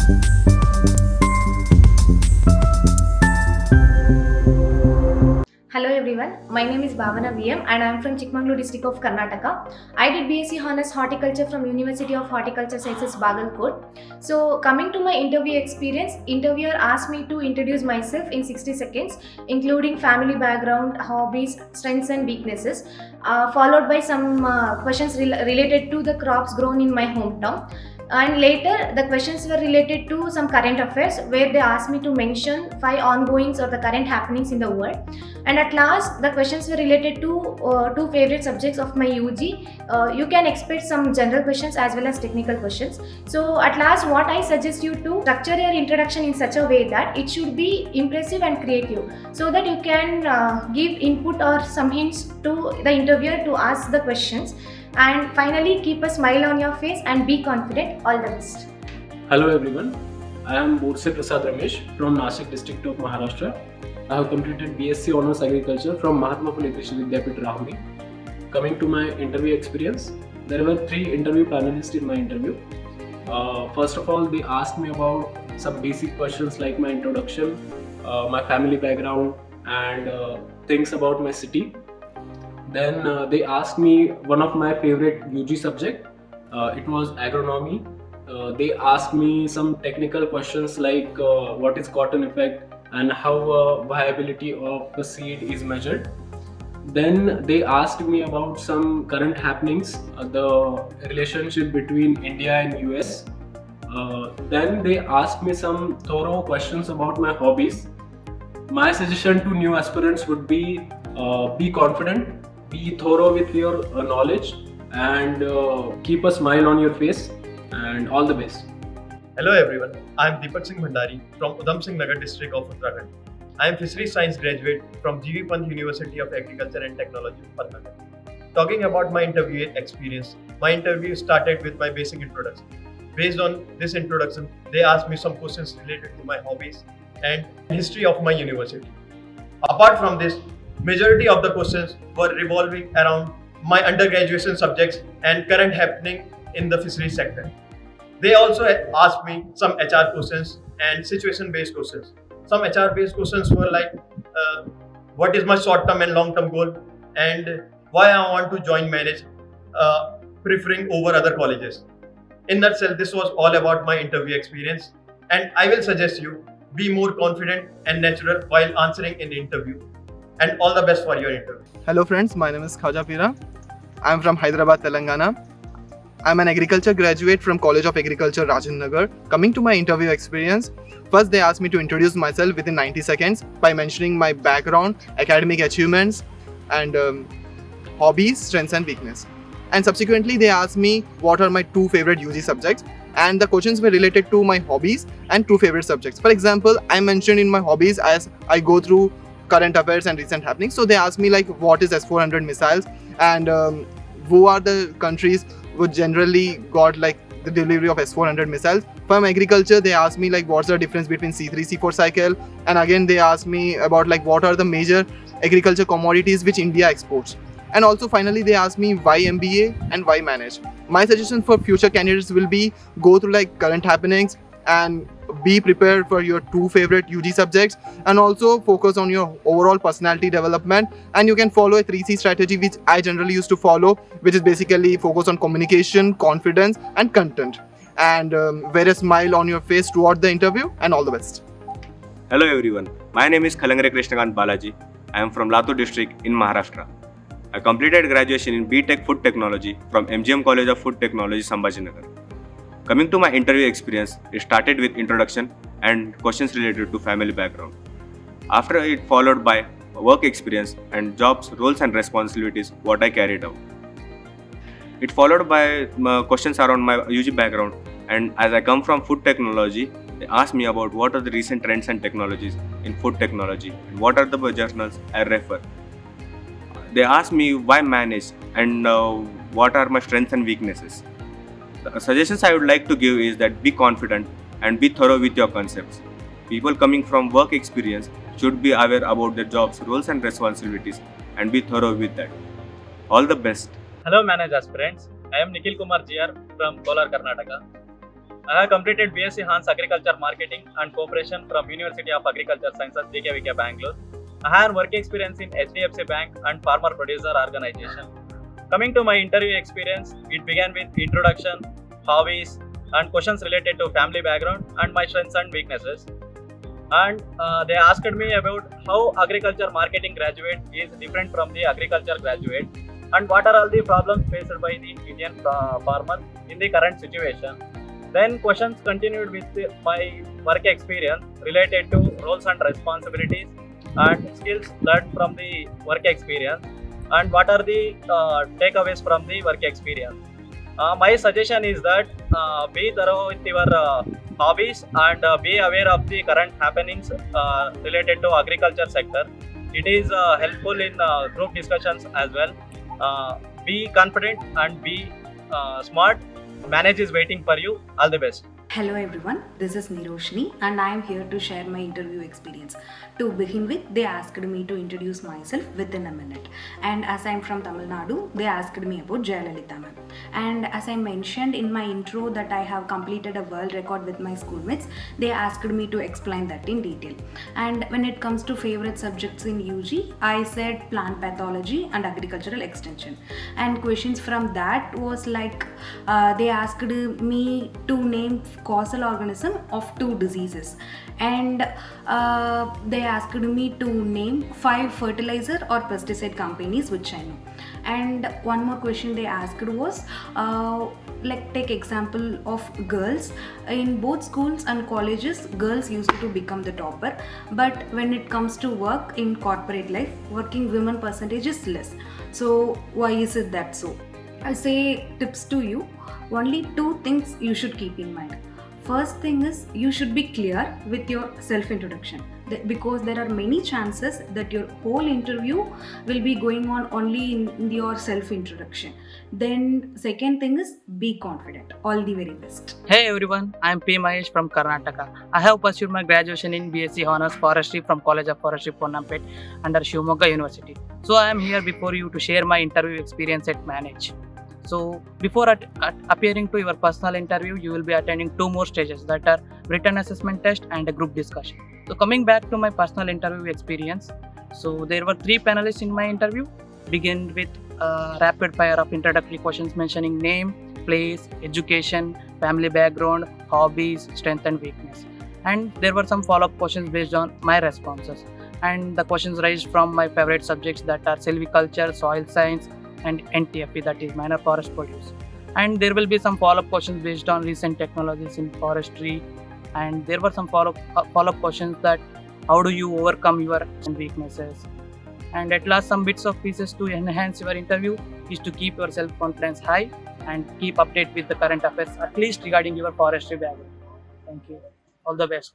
Hello everyone, my name is Bhavana VM and I am from Chikmagalur district of Karnataka. I did BSc Honours Horticulture from University of Horticulture Sciences, Bagalkot. So coming to my interview experience, interviewer asked me to introduce myself in 60 seconds, including family background, hobbies, strengths and weaknesses, followed by some questions related to the crops grown in my hometown. And later the questions were related to some current affairs where they asked me to mention 5 ongoings or the current happenings in the world. And at last the questions were related to 2 favorite subjects of my UG. You can expect some general questions as well as technical questions. So at last what I suggest you to structure your introduction in such a way that it should be impressive and creative so that you can give input or some hints to the interviewer to ask the questions. And finally, keep a smile on your face and be confident. All the best. Hello everyone, I am Borse Prasad Ramesh from Nashik district of Maharashtra. I have completed BSc Honours Agriculture from Mahatma Phule Krishi Vidyapit Rahuri. Coming to my interview experience, there were 3 interview panelists in my interview. First of all, they asked me about some basic questions like my introduction, my family background and things about my city. Then they asked me one of my favorite UG subject. It was agronomy. They asked me some technical questions like what is cotton effect and how viability of the seed is measured. Then they asked me about some current happenings, the relationship between India and US. Then they asked me some thorough questions about my hobbies. My suggestion to new aspirants would be confident, be thorough with your knowledge and keep a smile on your face, and all the best. Hello everyone, I am Deepak Singh Bhandari from Udham Singh Nagar district of Uttarakhand. I am Fisheries Science graduate from GV Pant University of Agriculture and Technology, Patnagar. Talking about my interview experience, my interview started with my basic introduction. Based on this introduction, they asked me some questions related to my hobbies and history of my university. Apart from this, majority of the questions were revolving around my undergraduation subjects and current happening in the fisheries sector. They also asked me some HR questions and situation-based questions. Some HR-based questions were like, what is my short-term and long-term goal and why I want to join manage, preferring over other colleges. In nutshell, this was all about my interview experience, and I will suggest you be more confident and natural while answering in the interview. And all the best for your interview. Hello friends, my name is Khaja Pira. I am from Hyderabad, Telangana. I am an agriculture graduate from College of Agriculture, Rajendra Nagar. Coming to my interview experience, first they asked me to introduce myself within 90 seconds by mentioning my background, academic achievements and hobbies, strengths and weakness. And subsequently they asked me what are my 2 favorite UG subjects, and the questions were related to my hobbies and 2 favorite subjects. For example, I mentioned in my hobbies as I go through current affairs and recent happenings. So they asked me like what is S-400 missiles and who are the countries which generally got like the delivery of S-400 missiles. From agriculture, they asked me like what's the difference between C3, C4 cycle, and again they asked me about like what are the major agriculture commodities which India exports. And also finally they asked me why MBA and why manage. My suggestion for future candidates will be go through like current happenings and be prepared for your 2 favorite UG subjects, and also focus on your overall personality development. And you can follow a 3C strategy which I generally used to follow, which is basically focus on communication, confidence and content, and wear a smile on your face throughout the interview, and all the best. Hello everyone, my name is Khalangre Krishnakant Balaji. I am from Latur district in Maharashtra. I completed graduation in B.Tech Food Technology from MGM College of Food Technology, Sambhajinagar. Coming to my interview experience, it started with introduction and questions related to family background. After it followed by work experience and jobs, roles and responsibilities, what I carried out. It followed by questions around my UG background, and as I come from food technology, they asked me about what are the recent trends and technologies in food technology and what are the journals I refer. They asked me why manage and what are my strengths and weaknesses. The suggestions I would like to give is that be confident and be thorough with your concepts. People coming from work experience should be aware about their jobs, roles and responsibilities and be thorough with that. All the best. Hello managed aspirants, I am Nikhil Kumar GR from Kolar, Karnataka. I have completed BSc Hans Agriculture Marketing and Cooperation from University of Agriculture Sciences, JKVK, Bangalore. I have work experience in HDFC Bank and Farmer Producer Organization. Coming to my interview experience, it began with introduction, hobbies, and questions related to family background and my strengths and weaknesses. And they asked me about how agriculture marketing graduate is different from the agriculture graduate and what are all the problems faced by the Indian farmer in the current situation. Then questions continued with my work experience related to roles and responsibilities and skills learned from the work experience and what are the takeaways from the work experience. My suggestion is that be thorough with your hobbies and be aware of the current happenings related to agriculture sector. It is helpful in group discussions as well. Be confident and be smart. Manage is waiting for you. All the best. Hello everyone, this is Niroshni and I am here to share my interview experience. To begin with, they asked me to introduce myself within a minute. And as I am from Tamil Nadu, they asked me about Jayalalitha ma'am. And as I mentioned in my intro that I have completed a world record with my schoolmates, they asked me to explain that in detail. And when it comes to favorite subjects in UG, I said plant pathology and agricultural extension. And questions from that was like, they asked me to name causal organism of 2 diseases, and they asked me to name 5 fertilizer or pesticide companies which I know. And one more question they asked was like take example of girls. In both schools and colleges, girls used to become the topper, but when it comes to work in corporate life, working women percentage is less. So why is it that so? I say tips to you. Only 2 things you should keep in mind. First thing is you should be clear with your self-introduction, because there are many chances that your whole interview will be going on only in your self-introduction. Then second thing is be confident. All the very best. Hey everyone, I am P. Mahesh from Karnataka. I have pursued my graduation in BSc Honours Forestry from College of Forestry, Ponnampet under Shivamogga University. So I am here before you to share my interview experience at Manage. So before appearing to your personal interview, you will be attending 2 more stages, that are written assessment test and a group discussion. So coming back to my personal interview experience, so there were 3 panelists in my interview. Begin with rapid fire of introductory questions mentioning name, place, education, family background, hobbies, strength and weakness. And there were some follow-up questions based on my responses. And the questions raised from my favorite subjects, that are silviculture, soil science, and NTFP, that is minor forest produce. And there will be some follow-up questions based on recent technologies in forestry, and there were some follow-up questions that how do you overcome your weaknesses. And at last, some bits of pieces to enhance your interview is to keep your self-confidence high and keep update with the current affairs, at least regarding your forestry background. Thank you. All the best.